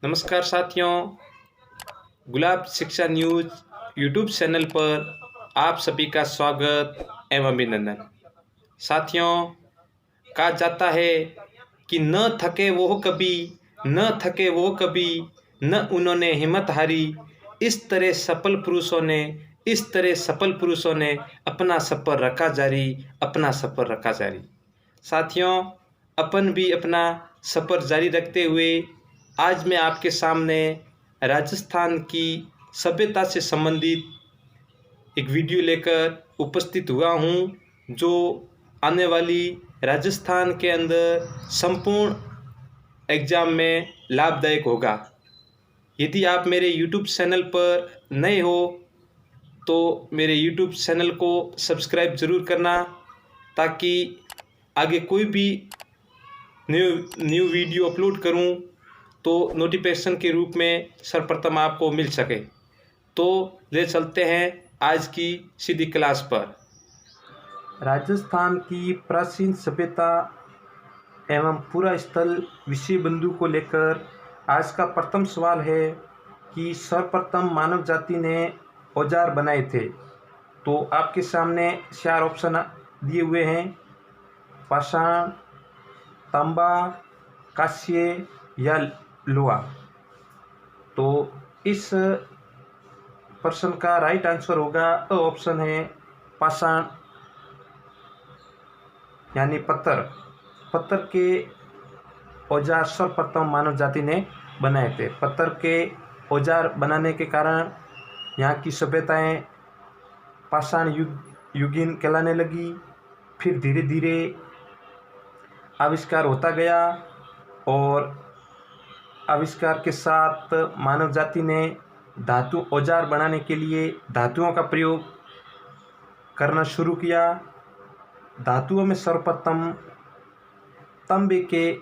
नमस्कार साथियों, गुलाब शिक्षा न्यूज़ यूट्यूब चैनल पर आप सभी का स्वागत एवं अभिनंदन। साथियों, कहा जाता है कि न थके वो कभी, न थके वो कभी, न उन्होंने हिम्मत हारी। इस तरह सफल पुरुषों ने अपना सफ़र रखा जारी, अपना सफ़र रखा जारी। साथियों, अपन भी अपना सफ़र जारी रखते हुए आज मैं आपके सामने राजस्थान की सभ्यता से संबंधित एक वीडियो लेकर उपस्थित हुआ हूँ, जो आने वाली राजस्थान के अंदर संपूर्ण एग्ज़ाम में लाभदायक होगा। यदि आप मेरे यूट्यूब चैनल पर नए हो तो मेरे यूट्यूब चैनल को सब्सक्राइब ज़रूर करना, ताकि आगे कोई भी न्यू वीडियो अपलोड करूं तो नोटिफिकेशन के रूप में सर्वप्रथम आपको मिल सके। तो ले चलते हैं आज की सीधी क्लास पर। राजस्थान की प्राचीन सभ्यता एवं पूरा स्थल विषय बिंदु को लेकर आज का प्रथम सवाल है कि सर्वप्रथम मानव जाति ने औजार बनाए थे। तो आपके सामने 4 ऑप्शन दिए हुए हैं: पाषाण, तांबा, कांस्य या लोहा। तो इस प्रश्न का राइट आंसर होगा ऑप्शन है पाषाण, यानी पत्थर। पत्थर के औजार सर्वप्रथम मानव जाति ने बनाए थे। पत्थर के औजार बनाने के कारण यहाँ की सभ्यताएं पाषाण युगीन कहलाने लगी। फिर धीरे धीरे आविष्कार होता गया और आविष्कार के साथ मानव जाति ने धातु औजार बनाने के लिए धातुओं का प्रयोग करना शुरू किया। धातुओं में सर्वप्रथम तांबे के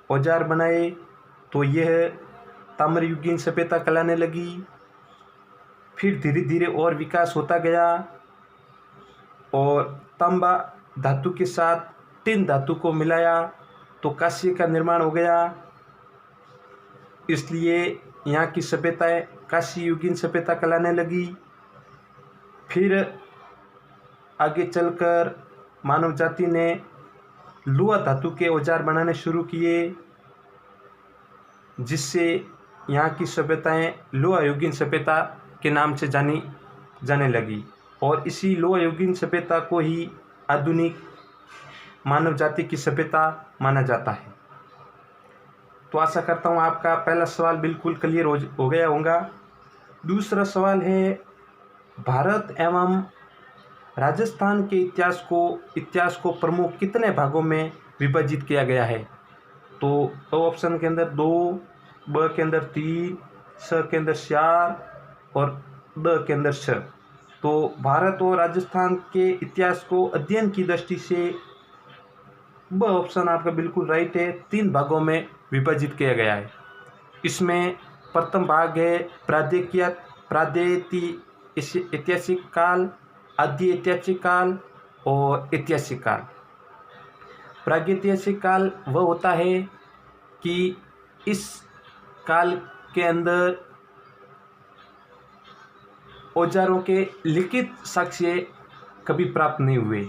औजार बनाए, तो यह ताम्रयुगीन सभ्यता कहलाने लगी। फिर धीरे धीरे और विकास होता गया और तांबा धातु के साथ टिन धातु को मिलाया तो कांस्य का निर्माण हो गया। इसलिए यहाँ की सभ्यताएं कांस्य युगीन सभ्यता कहलाने लगी। फिर आगे चलकर मानव जाति ने लोहा धातु के औजार बनाने शुरू किए, जिससे यहाँ की सभ्यताएं लोहा युगीन सभ्यता के नाम से जाने लगी और इसी लोहा युगीन सभ्यता को ही आधुनिक मानव जाति की सभ्यता माना जाता है। तो आशा करता हूँ आपका पहला सवाल बिल्कुल क्लियर हो गया होगा। दूसरा सवाल है, भारत एवं राजस्थान के इतिहास को प्रमुख कितने भागों में विभाजित किया गया है? तो ऑप्शन के अंदर 2, ब के अंदर 3, स के अंदर 4 और द के अंदर 6। तो भारत और राजस्थान के इतिहास को अध्ययन की दृष्टि से ब ऑप्शन आपका बिल्कुल राइट है। 3 भागों में विभाजित किया गया है। इसमें प्रथम भाग है ऐतिहासिक काल, आदि ऐतिहासिक काल और ऐतिहासिक काल। प्रागैतिहासिक काल वह होता है कि इस काल के अंदर औजारों के लिखित साक्ष्य कभी प्राप्त नहीं हुए।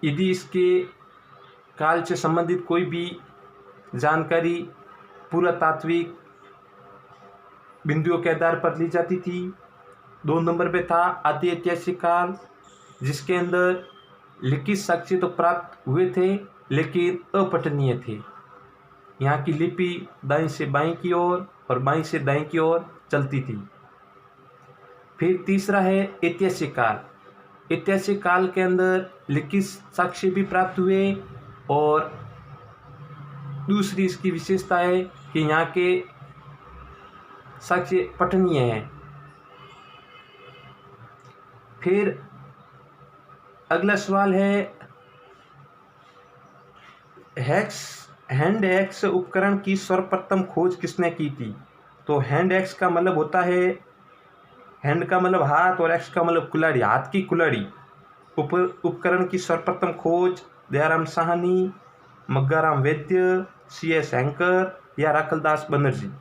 यदि इसके काल से संबंधित कोई भी जानकारी पुरातात्विक बिंदुओं के आधार पर ली जाती थी। 2 नंबर पे था आदि ऐतिहासिक काल, जिसके अंदर लिखित साक्ष्य तो प्राप्त हुए थे लेकिन अपठनीय थे। यहाँ की लिपि दाईं से बाईं की ओर और बाईं से दाईं की ओर चलती थी। फिर तीसरा है ऐतिहासिक काल। ऐतिहासिक काल के अंदर लिखित साक्ष्य भी प्राप्त हुए और दूसरी इसकी विशेषता है कि यहाँ के साक्ष्य पठनीय हैं। फिर अगला सवाल है, हैंड एक्स उपकरण की सर्वप्रथम खोज किसने की थी? तो हैंड एक्स का मतलब होता है, हैंड का मतलब हाथ और एक्स का मतलब कुल्हाड़ी, हाथ की कुल्हाड़ी। उपकरण की सर्वप्रथम खोज दयाराम साहनी, मग्गाराम वैद्य, CS हैंकर या राखलदास बनर्जी।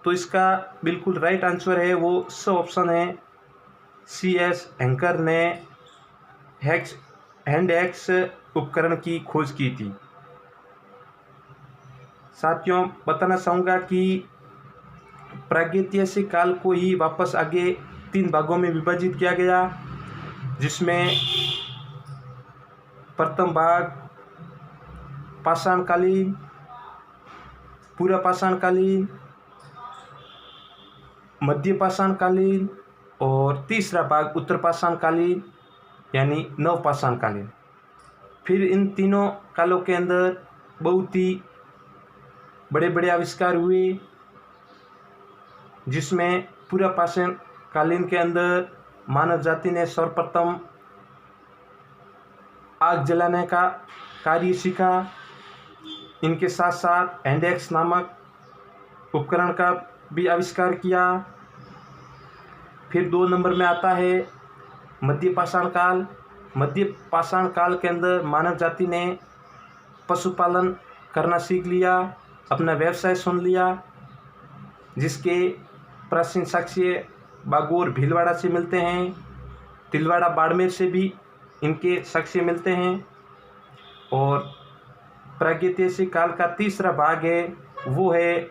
तो इसका बिल्कुल राइट आंसर है वो स ऑप्शन है, CS हैंकर ने हैंड एक्स उपकरण की खोज की थी। साथियों, बताना चाहूँगा कि प्रागैतिहासिक काल को ही वापस आगे 3 भागों में विभाजित किया गया, जिसमें प्रथम भाग पाषाणकालीन, पूर्व पाषाणकालीन, मध्य पाषाणकालीन और तीसरा भाग उत्तर पाषाणकालीन यानी नव पाषाणकालीन। फिर इन तीनों कालों के अंदर बहुत ही बड़े बड़े आविष्कार हुए, जिसमें पूर्व पाषाणकालीन के अंदर मानव जाति ने सर्वप्रथम आग जलाने का कार्य सीखा। इनके साथ साथ हैंड एक्स नामक उपकरण का भी आविष्कार किया। फिर 2 नंबर में आता है मध्य पाषाण काल। मध्य पाषाण काल के अंदर मानव जाति ने पशुपालन करना सीख लिया, अपना व्यवसाय सुन लिया, जिसके प्राचीन साक्ष्य बागोर भीलवाड़ा से मिलते हैं, तिलवाड़ा बाड़मेर से भी इनके साक्ष्य मिलते हैं। और प्रागैतिहासिक काल का तीसरा भाग है वो है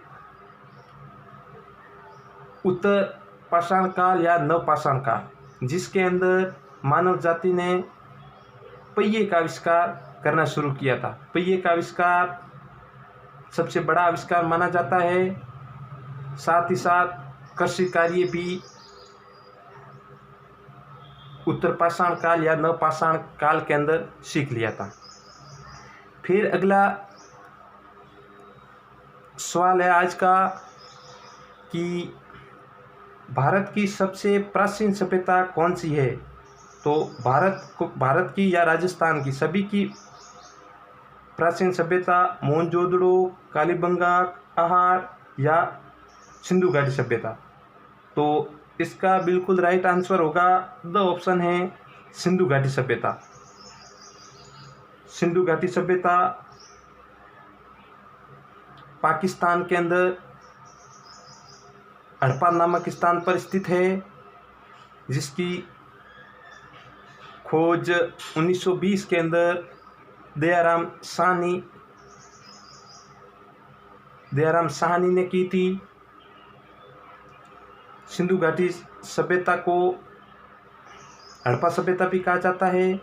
उत्तर पाषाण काल या नव पाषाण काल, जिसके अंदर मानव जाति ने पहिए का आविष्कार करना शुरू किया था। पहिए का आविष्कार सबसे बड़ा आविष्कार माना जाता है। साथ ही साथ कृषि कार्य भी उत्तर पाषाण काल या नव पाषाण काल के अंदर सीख लिया था। फिर अगला सवाल है आज का कि भारत की सबसे प्राचीन सभ्यता कौन सी है। तो भारत की या राजस्थान की, सभी की प्राचीन सभ्यता मोहनजोदड़ो, कालीबंगा, आहार या सिंधु घाटी सभ्यता। तो इसका बिल्कुल राइट आंसर होगा द ऑप्शन है सिंधु घाटी सभ्यता। सिंधु घाटी सभ्यता पाकिस्तान के अंदर हड़प्पा नामक स्थान पर स्थित है, जिसकी खोज 1920 के अंदर दयाराम साहनी ने की थी। सिंधु घाटी सभ्यता को हड़प्पा सभ्यता भी कहा जाता है,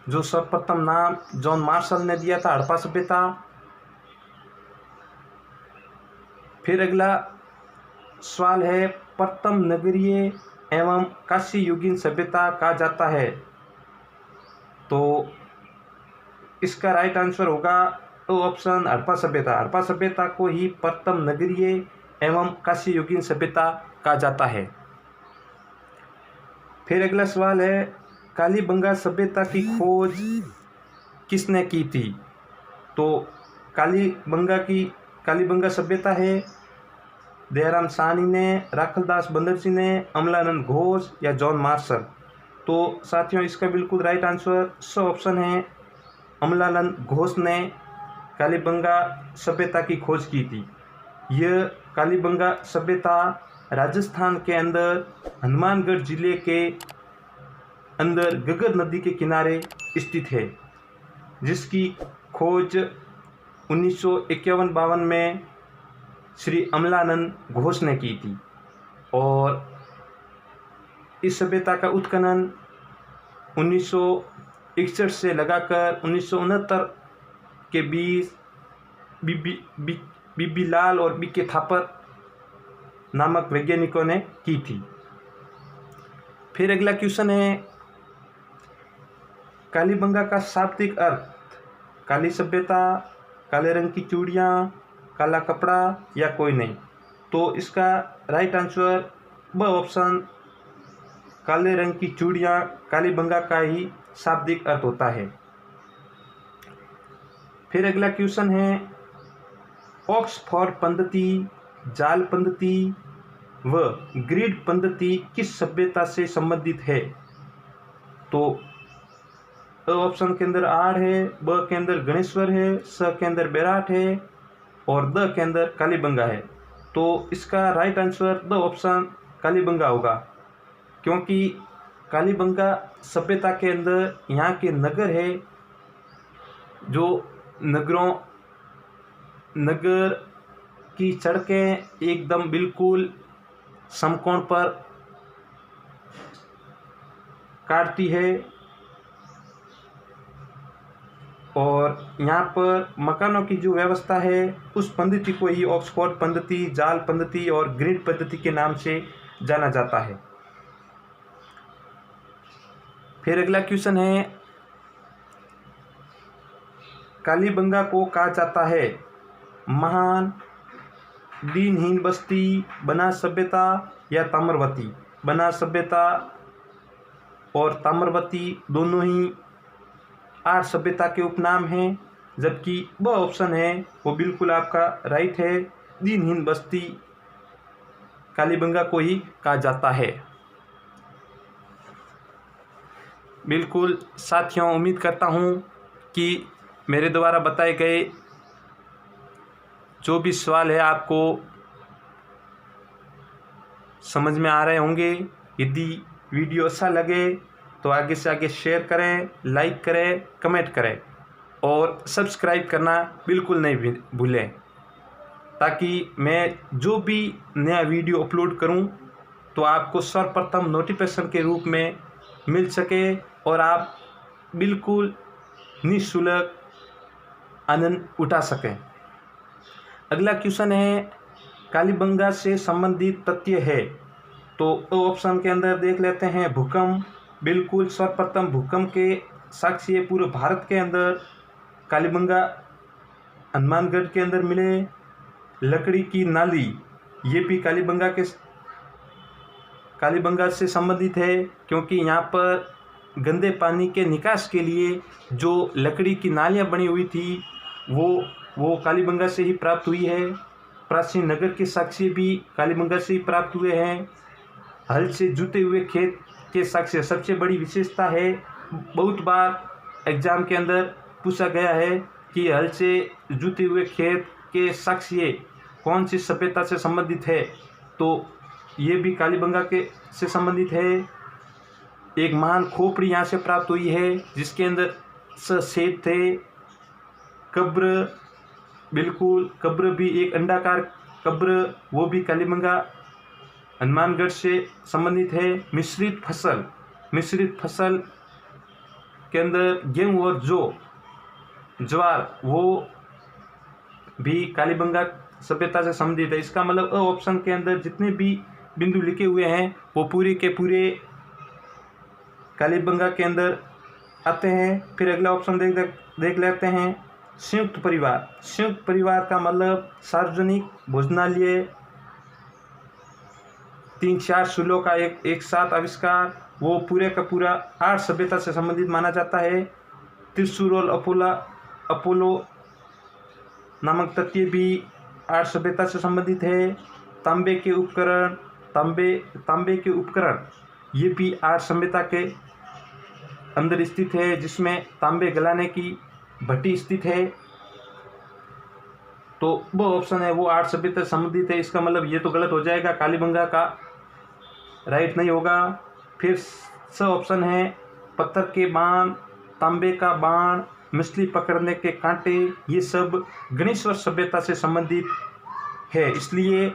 जो सर्वप्रथम नाम जॉन मार्शल ने दिया था, हड़प्पा सभ्यता। फिर अगला सवाल है प्रथम नगरीय एवं काशी युगीन सभ्यता कहा जाता है। तो इसका राइट आंसर होगा तो ऑप्शन हड़प्पा सभ्यता। हड़प्पा सभ्यता को ही प्रथम नगरीय एवं काशी युगीन सभ्यता कहा जाता है। फिर अगला सवाल है कालीबंगा सभ्यता की खोज किसने की थी। तो कालीबंगा सभ्यता है दयाराम साहनी ने, राखलदास बनर्जी ने, अमलानंद घोष या जॉन मार्शल। तो साथियों, इसका बिल्कुल राइट आंसर स ऑप्शन है, अमलानंद घोष ने कालीबंगा सभ्यता की खोज की थी। यह कालीबंगा सभ्यता राजस्थान के अंदर हनुमानगढ़ जिले के अंदर गगर नदी के किनारे स्थित है, जिसकी खोज 1951-52 में श्री अमलानंद घोष ने की थी। और इस सभ्यता का उत्खनन 1961 से लगाकर 1969 के बीच बीबी लाल और बीके थापर नामक वैज्ञानिकों ने की थी। फिर अगला क्वेश्चन है कालीबंगा का शाब्दिक अर्थ। काली सभ्यता, काले रंग की चूड़ियाँ, काला कपड़ा या कोई नहीं। तो इसका राइट आंसर ब ऑप्शन काले रंग की चूड़ियाँ कालीबंगा का ही शाब्दिक अर्थ होता है। फिर अगला क्वेश्चन है ऑक्सफोर्ड पद्धति, जाल पद्धति व ग्रिड पद्धति किस सभ्यता से संबंधित है। तो ऑप्शन के अंदर आड़ है, ब के अंदर गणेश्वर है, स के अंदर बैराट है और द के अंदर कालीबंगा है। तो इसका right answer the option Kalibangan होगा, क्योंकि कालीबंगा सभ्यता के अंदर यहाँ के नगर है, जो नगर की सड़कें एकदम बिल्कुल समकोण पर काटती है और यहाँ पर मकानों की जो व्यवस्था है उस पद्धति को ही ऑक्सफोर्ड पद्धति, जाल पद्धति और ग्रिड पद्धति के नाम से जाना जाता है। फिर अगला क्वेश्चन है, कालीबंगा को कहा जाता है महान, दीनहीन बस्ती, बनास सभ्यता या ताम्रवती। बनास सभ्यता और ताम्रवती दोनों ही आर्य सभ्यता के उपनाम हैं, जबकि वह ऑप्शन है वो बिल्कुल आपका राइट है, दीनहीन बस्ती कालीबंगा को ही कहा जाता है। बिल्कुल साथियों, उम्मीद करता हूँ कि मेरे द्वारा बताए गए जो भी सवाल है आपको समझ में आ रहे होंगे। यदि वीडियो अच्छा लगे तो आगे से आगे शेयर करें, लाइक करें, कमेंट करें और सब्सक्राइब करना बिल्कुल नहीं भूलें, ताकि मैं जो भी नया वीडियो अपलोड करूं तो आपको सर्वप्रथम नोटिफिकेशन के रूप में मिल सके और आप बिल्कुल निःशुल्क आनंद उठा सकें। अगला क्वेश्चन है, कालीबंगा से संबंधित तथ्य है। तो ऑप्शन के अंदर देख लेते हैं भूकंप। बिल्कुल सर्वप्रथम भूकंप के साक्षी पूरे भारत के अंदर कालीबंगा हनुमानगढ़ के अंदर मिले। लकड़ी की नाली, ये भी कालीबंगा से संबंधित है, क्योंकि यहाँ पर गंदे पानी के निकास के लिए जो लकड़ी की नालियाँ बनी हुई थी वो कालीबंगा से ही प्राप्त हुई है। प्राचीन नगर के साक्ष्य भी कालीबंगा से ही प्राप्त हुए हैं। हल से जुते हुए खेत के साक्ष्य सबसे बड़ी विशेषता है। बहुत बार एग्जाम के अंदर पूछा गया है कि हल से जुते हुए खेत के साक्ष्य कौन सी सभ्यता से संबंधित है, तो ये भी कालीबंगा के से संबंधित है। एक महान खोपड़ी यहाँ से प्राप्त हुई है, जिसके अंदर सेठ थे। कब्र, बिल्कुल कब्र भी एक अंडाकार कब्र, वो भी कालीबंगा हनुमानगढ़ से संबंधित है। मिश्रित फसल के अंदर गेहूँ और ज्वार, वो भी कालीबंगा सभ्यता से संबंधित है। इसका मतलब ऑप्शन के अंदर जितने भी बिंदु लिखे हुए हैं वो पूरे के पूरे कालीबंगा के अंदर आते हैं। फिर अगला ऑप्शन देख लेते हैं, संयुक्त परिवार का मतलब सार्वजनिक भोजनालय, 3-4 चूल्हों का एक साथ आविष्कार, वो पूरे का पूरा आर्य सभ्यता से संबंधित माना जाता है। त्रिशूल और अपोलो नामक तथ्य भी आर्य सभ्यता से संबंधित है। तांबे के उपकरण ये भी आर्य सभ्यता के अंदर स्थित है, जिसमें तांबे गलाने की भट्टी स्थित है। तो वो ऑप्शन है वो आर्य सभ्यता से संबंधित है। इसका मतलब ये तो गलत हो जाएगा, कालीबंगा का राइट नहीं होगा। फिर स ऑप्शन है पत्थर के बाण, तांबे का बाण, मछली पकड़ने के कांटे, ये सब गणेश्वर सभ्यता से संबंधित है, इसलिए।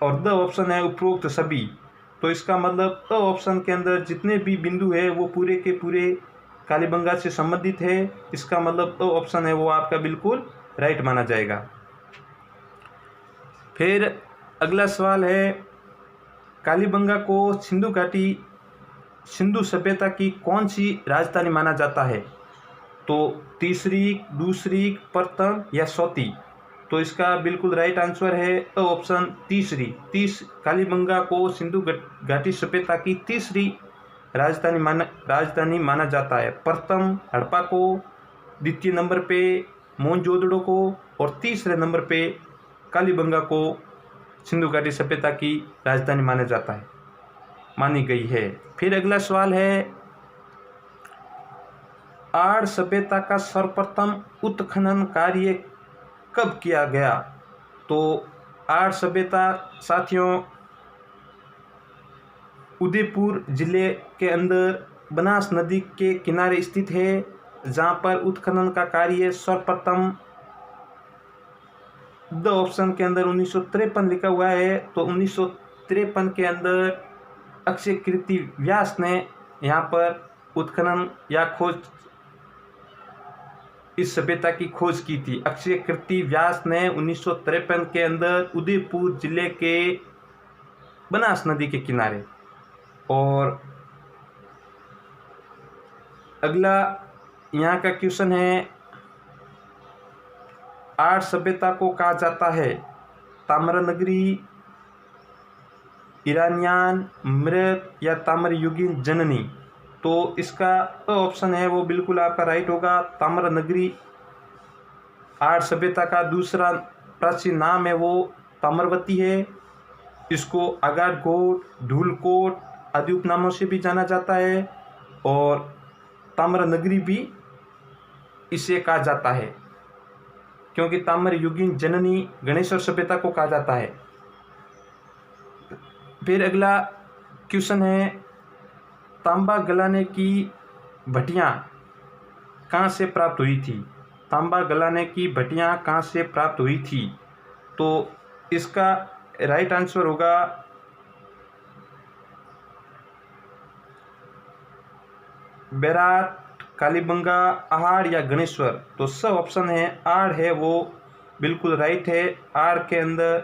और द ऑप्शन है उपरोक्त सभी। तो इसका मतलब ऑप्शन के अंदर जितने भी बिंदु है वो पूरे के पूरे कालीबंगा से संबंधित है। इसका मतलब ऑप्शन है वो आपका बिल्कुल राइट माना जाएगा। फिर अगला सवाल है, कालीबंगा को सिंधु सभ्यता की कौन सी राजधानी माना जाता है? तो तीसरी, दूसरी, प्रथम या चौथी? तो इसका बिल्कुल राइट आंसर है ऑप्शन तीसरी। कालीबंगा को सिंधु घाटी सभ्यता की तीसरी राजधानी माना जाता है। प्रथम हड़प्पा को, द्वितीय नंबर पे मोहनजोदड़ो को और तीसरे नंबर पे कालीबंगा को सिंधु घाटी सभ्यता की राजधानी मानी गई है। फिर अगला सवाल है, आर्य सभ्यता का सर्वप्रथम उत्खनन कार्य कब किया गया? तो आर्य सभ्यता साथियों उदयपुर जिले के अंदर बनास नदी के किनारे स्थित है, जहाँ पर उत्खनन का कार्य सर्वप्रथम द ऑप्शन के अंदर 1953 लिखा हुआ है। तो 1953 के अंदर अक्षय कीर्ति व्यास ने यहाँ पर उत्खनन या खोज, इस सभ्यता की खोज की थी। अक्षय कीर्ति व्यास ने 1953 के अंदर उदयपुर जिले के बनास नदी के किनारे। और अगला यहाँ का क्वेश्चन है, आर्य सभ्यता को कहा जाता है ताम्रनगरी, ईरानियन, मृत या ताम्रयुगीन जननी? तो इसका ऑप्शन है वो बिल्कुल आपका राइट होगा। ताम्रनगरी आर्य सभ्यता का दूसरा प्राचीन नाम है वो ताम्रवती है। इसको आगारकोट, धूलकोट आदि उपनामों से भी जाना जाता है और ताम्रनगरी भी इसे कहा जाता है, क्योंकि ताम्रयुगीन जननी गणेश्वर सभ्यता को कहा जाता है। फिर अगला क्वेश्चन है, तांबा गलाने की भट्टियाँ कहाँ से प्राप्त हुई थी? तांबा गलाने की भट्टियाँ कहाँ से प्राप्त हुई थी? तो इसका राइट आंसर होगा बेराट, कालीबंगा, आहार या गणेश्वर। तो सब ऑप्शन है आड़ है वो बिल्कुल राइट है। आड़ के अंदर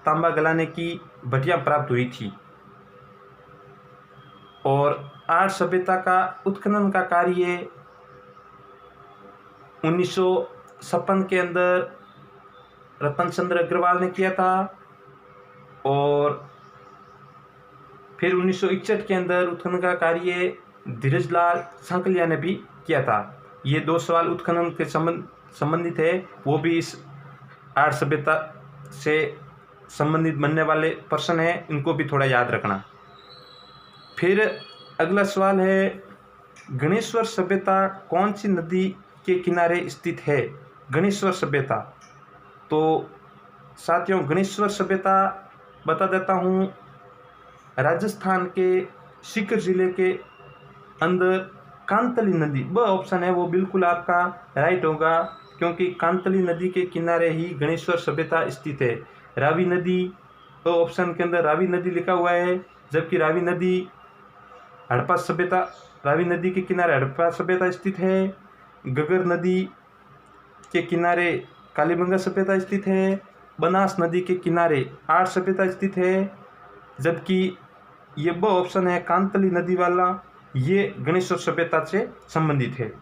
तांबा गलाने की भट्टियाँ प्राप्त हुई थी। और आर्य सभ्यता का उत्खनन का कार्य 1956 के अंदर रतन चंद्र अग्रवाल ने किया था और फिर 1961 के अंदर उत्खनन का कार्य धीरजलाल सांकलिया ने भी किया था। ये दो सवाल उत्खनन के संबंधित है, वो भी इस आर्य सभ्यता से संबंधित बनने वाले प्रश्न हैं, इनको भी थोड़ा याद रखना। फिर अगला सवाल है, गणेश्वर सभ्यता कौन सी नदी के किनारे स्थित है? गणेश्वर सभ्यता, तो साथियों गणेश्वर सभ्यता बता देता हूँ, राजस्थान के सीकर जिले के अंदर कांतली नदी, वह ऑप्शन है वो बिल्कुल आपका राइट होगा, क्योंकि कांतली नदी के किनारे ही गणेश्वर सभ्यता स्थित है। रावी नदी, तो ऑप्शन के अंदर रावी नदी लिखा हुआ है, जबकि रावी नदी हड़प्पा सभ्यता, रावी नदी के किनारे हड़प्पा सभ्यता स्थित है। गगर नदी के किनारे कालीबंगा सभ्यता स्थित है। बनास नदी के किनारे आर्य सभ्यता स्थित है, जबकि ये वो ऑप्शन है कांतली नदी वाला, ये गणेश्वर सभ्यता से संबंधित है।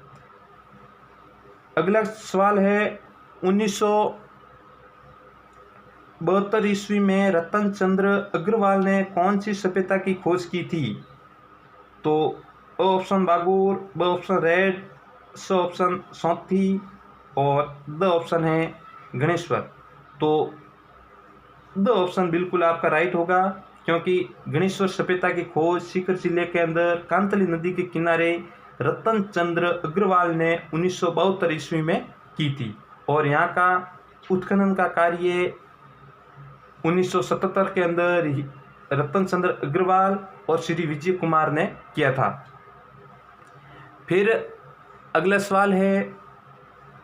अगला सवाल है, 1972 ईस्वी में रतन चंद्र अग्रवाल ने कौन सी सभ्यता की खोज की थी? तो ऑप्शन बागुर, ब ऑप्शन रेड, स ऑप्शन सौंथी और द ऑप्शन है गणेश्वर। तो द ऑप्शन बिल्कुल आपका राइट होगा, क्योंकि गणेश्वर सभ्यता की खोज सीकर जिले के अंदर कांतली नदी के किनारे रतन चंद्र अग्रवाल ने 1972 ईस्वी में की थी और यहाँ का उत्खनन का कार्य 1977 के अंदर रतन चंद्र अग्रवाल और श्री विजय कुमार ने किया था। फिर अगला सवाल है,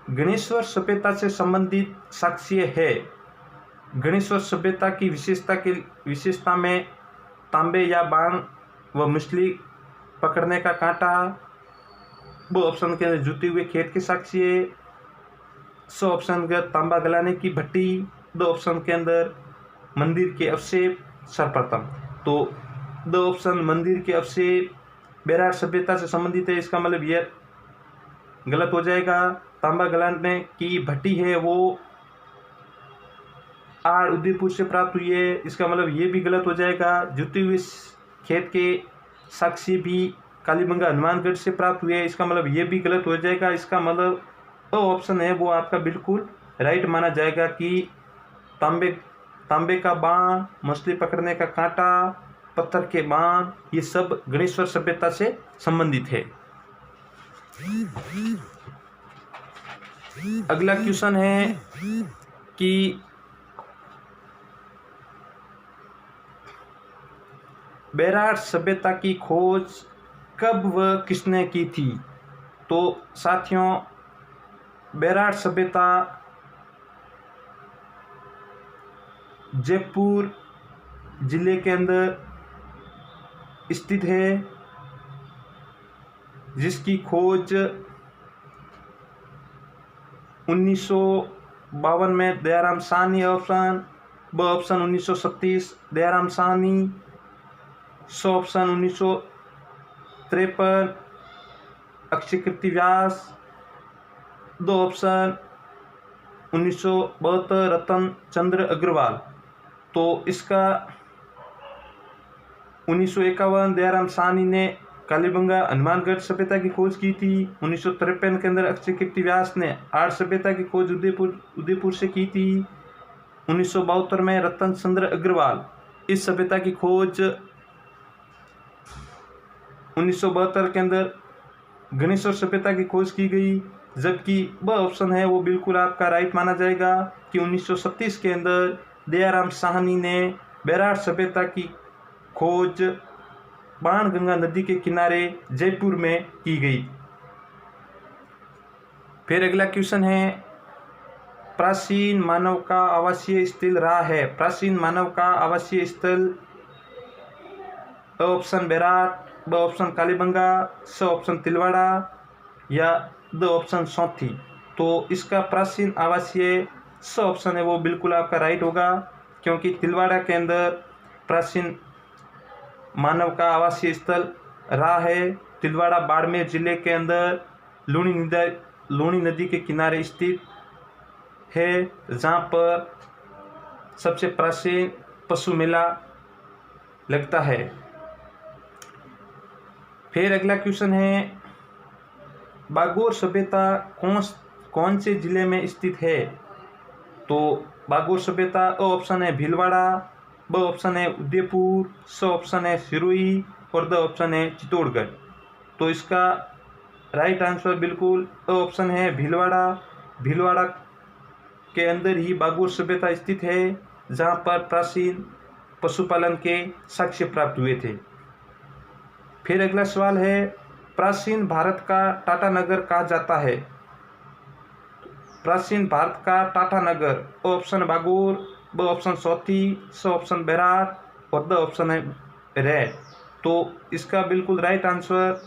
गणेश्वर सभ्यता से संबंधित साक्ष्य है। गणेश्वर सभ्यता की विशेषता में तांबे या बांग व मछली पकड़ने का कांटा, वो ऑप्शन के अंदर जुते हुए खेत के साक्ष्य, सो ऑप्शन के तांबा गलाने की भट्टी, दो ऑप्शन के अंदर मंदिर के अवशेष सर्वप्रथम। तो दो ऑप्शन मंदिर के अवशेष बेराट सभ्यता से संबंधित है, इसका मतलब यह गलत हो जाएगा। तांबा गलाने की भट्टी है वो आड़ उदयपुर से प्राप्त हुई है, इसका मतलब ये भी गलत हो जाएगा। जुते हुए खेत के साक्ष्य भी कालीबंगा हनुमानगढ़ से प्राप्त हुए हैं, इसका मतलब ये भी गलत हो जाएगा। इसका मतलब ऑप्शन है वो आपका बिल्कुल राइट माना जाएगा कि तांबे का बाण, मछली पकड़ने का कांटा, पत्थर के बाण, ये सब गणेश्वर सभ्यता से संबंधित है। अगला क्वेश्चन है कि बेरार सभ्यता की खोज कब व किसने की थी। तो साथियों, बेरार सभ्यता जयपुर जिले के अंदर स्थित है, जिसकी खोज 1952 में दयाराम साहनी ऑप्शन, ब ऑप्शन 1937 दयाराम साहनी, स ऑप्शन 1953 अक्षयकीर्ति व्यास, दो ऑप्शन 1972 रतन चंद्र अग्रवाल। तो इसका 1951 दयाराम साहनी ने कालीबंगा हनुमानगढ़ सभ्यता की खोज की थी। 1953 के अंदर अक्षयकीर्ति व्यास ने आर्य सभ्यता की खोज उदयपुर से की थी। 1972 में रतन चंद्र अग्रवाल इस सभ्यता की खोज 1972 के अंदर गणेश्वर सभ्यता की खोज की गई। जबकि वह ऑप्शन है वो बिल्कुल आपका राइट माना जाएगा कि 1937 के अंदर दयाराम साहनी ने बेरार सभ्यता की खोज बाणगंगा नदी के किनारे जयपुर में की गई। फिर अगला क्वेश्चन है, प्राचीन मानव का आवासीय स्थल रहा है। प्राचीन मानव का आवासीय स्थल ऑप्शन बेरार, ब ऑप्शन कालीबंगा, स ऑप्शन तिलवाड़ा या द ऑप्शन सौंथी। तो इसका प्राचीन आवासीय स ऑप्शन है वो बिल्कुल आपका राइट होगा, क्योंकि तिलवाड़ा के अंदर प्राचीन मानव का आवासीय स्थल रहा है। तिलवाड़ा बाड़मेर जिले के अंदर लूणी नदी के किनारे स्थित है, जहाँ पर सबसे प्राचीन पशु मेला लगता है। फिर अगला क्वेश्चन है, बागोर सभ्यता कौन से जिले में स्थित है। तो बागोर सभ्यता ऑप्शन है भीलवाड़ा, ब ऑप्शन है उदयपुर, स ऑप्शन है सिरोही और द ऑप्शन है चित्तौड़गढ़। तो इसका राइट आंसर बिल्कुल ऑप्शन है भीलवाड़ा। भीलवाड़ा के अंदर ही बागोर सभ्यता स्थित है, जहाँ पर प्राचीन पशुपालन के साक्ष्य प्राप्त हुए थे। फिर अगला सवाल है, प्राचीन भारत का टाटा नगर कहा जाता है। प्राचीन भारत का टाटा नगर ऑप्शन बागोर, ब ऑप्शन सौथी, स ऑप्शन बेरार और द ऑप्शन है रेड। तो इसका बिल्कुल राइट आंसर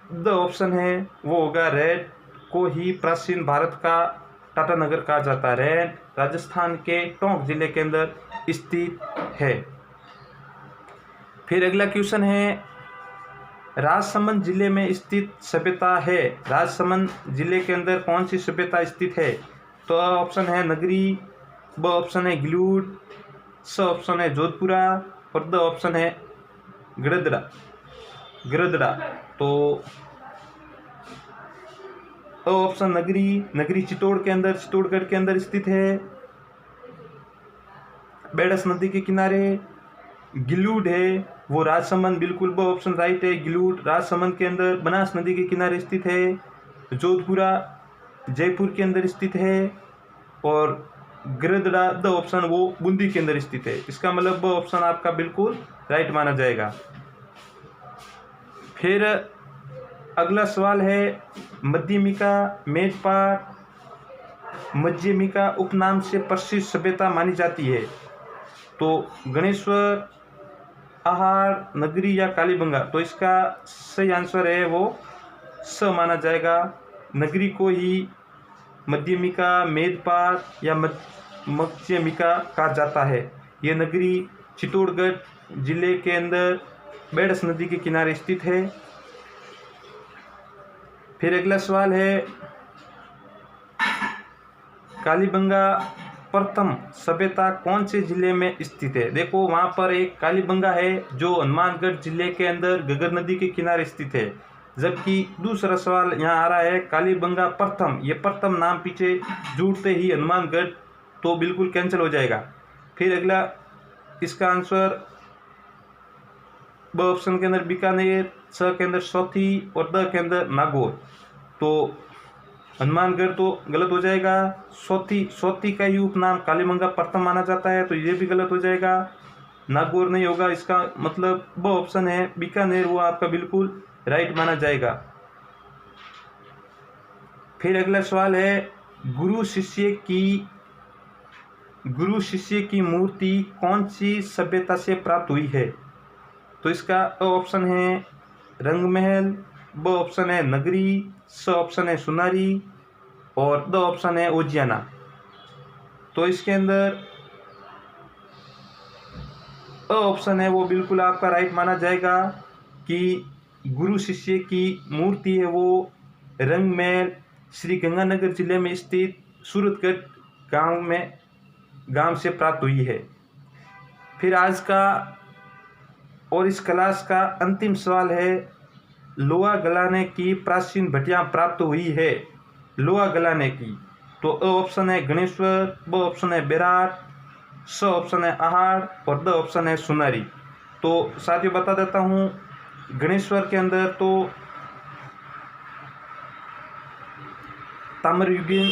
द ऑप्शन है वो होगा रेड को ही प्राचीन भारत का टाटा नगर कहा जाता है। रेड राजस्थान के टोंक जिले के अंदर स्थित है। फिर अगला क्वेश्चन है, राजसमंद जिले में स्थित सभ्यता है। राजसमंद जिले के अंदर कौन सी सभ्यता स्थित है। तो ऑप्शन है नगरी, ब ऑप्शन है गिलूड, स ऑप्शन है जोधपुरा और द ऑप्शन है गिरदड़ा। तो ऑप्शन नगरी चित्तौड़गढ़ के अंदर स्थित है, बेडस नदी के किनारे। गिलूड है वो राजसमंद, बिल्कुल ब ऑप्शन राइट है। गिलूड राजसमंद के अंदर बनास नदी के किनारे स्थित है। जोधपुरा जयपुर के अंदर स्थित है और गिरदड़ा द ऑप्शन वो बूंदी के अंदर स्थित है। इसका मतलब ब ऑप्शन आपका बिल्कुल राइट माना जाएगा। फिर अगला सवाल है, मध्यमिका मेदपाट मध्यमिका उपनाम से प्रसिद्ध सभ्यता मानी जाती है। तो गणेश्वर, आहार, नगरी या कालीबंगा। तो इसका सही आंसर है वो स माना जाएगा। नगरी को ही मध्यमिका, मेदपाट या मध्यमिका कहा जाता है। ये नगरी चित्तौड़गढ़ जिले के अंदर बेडस नदी के किनारे स्थित है। फिर अगला सवाल है, कालीबंगा प्रथम सभ्यता कौन से जिले में स्थित है। देखो वहाँ पर एक कालीबंगा है जो हनुमानगढ़ जिले के अंदर घग्गर नदी के किनारे स्थित है। जबकि दूसरा सवाल यहाँ आ रहा है कालीबंगा प्रथम, ये प्रथम नाम पीछे जुड़ते ही हनुमानगढ़, तो बिल्कुल कैंसिल हो जाएगा। फिर अगला इसका आंसर ब ऑप्शन के अंदर बीकानेर, स के अंदर सौथी और द के अंदर नागौर। तो हनुमानगढ़ तो गलत हो जाएगा। सौथी का ही उपनाम कालीमंगा प्रथम माना जाता है, तो ये भी गलत हो जाएगा। नागौर नहीं होगा, इसका मतलब वो ऑप्शन है बीकानेर, वो आपका बिल्कुल राइट माना जाएगा। फिर अगला सवाल है, गुरु शिष्य की मूर्ति कौन सी सभ्यता से प्राप्त हुई है? तो इसका ऑप्शन है रंगमहल, ब ऑप्शन है नगरी, स ऑप्शन है सुनारी और द ऑप्शन है उज्जैना। तो इसके अंदर ऑप्शन है वो बिल्कुल आपका राइट माना जाएगा कि गुरु शिष्य की मूर्ति है वो रंगमहल श्री गंगानगर जिले में स्थित सूरतगढ़ गांव से प्राप्त हुई है। फिर आज का और इस क्लास का अंतिम सवाल है, लोहा गलाने की प्राचीन भट्टियां प्राप्त हुई है, लोहा गलाने की। तो ऑप्शन है गणेश्वर, ब ऑप्शन है बेराट, स ऑप्शन है आहाड़ और द ऑप्शन है सुनारी। तो साथियों बता देता हूँ, गणेश्वर के अंदर तो ताम्रयुगीन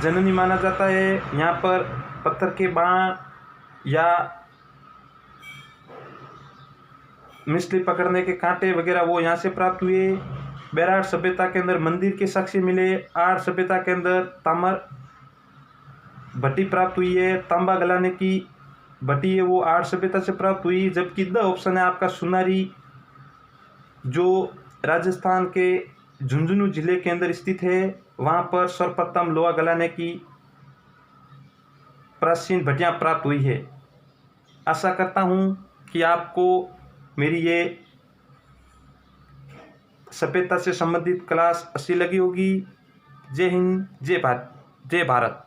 जननी माना जाता है। यहाँ पर पत्थर के बाण या मछली पकड़ने के कांटे वगैरह वो यहाँ से प्राप्त हुए। बेराट सभ्यता के अंदर मंदिर के साक्ष्य मिले। आड़ सभ्यता के अंदर ताम्र भट्टी प्राप्त हुई है, तांबा गलाने की भट्टी है वो आड़ सभ्यता से प्राप्त हुई। जबकि द ऑप्शन है आपका सुनारी, जो राजस्थान के झुंझुनू जिले के अंदर स्थित है, वहाँ पर सर्वप्रथम लोहा गलाने की प्राचीन भट्टियां प्राप्त हुई है। आशा करता हूँ कि आपको मेरी ये सभ्यता से संबंधित क्लास अच्छी लगी होगी। जय हिंद, जय भारत।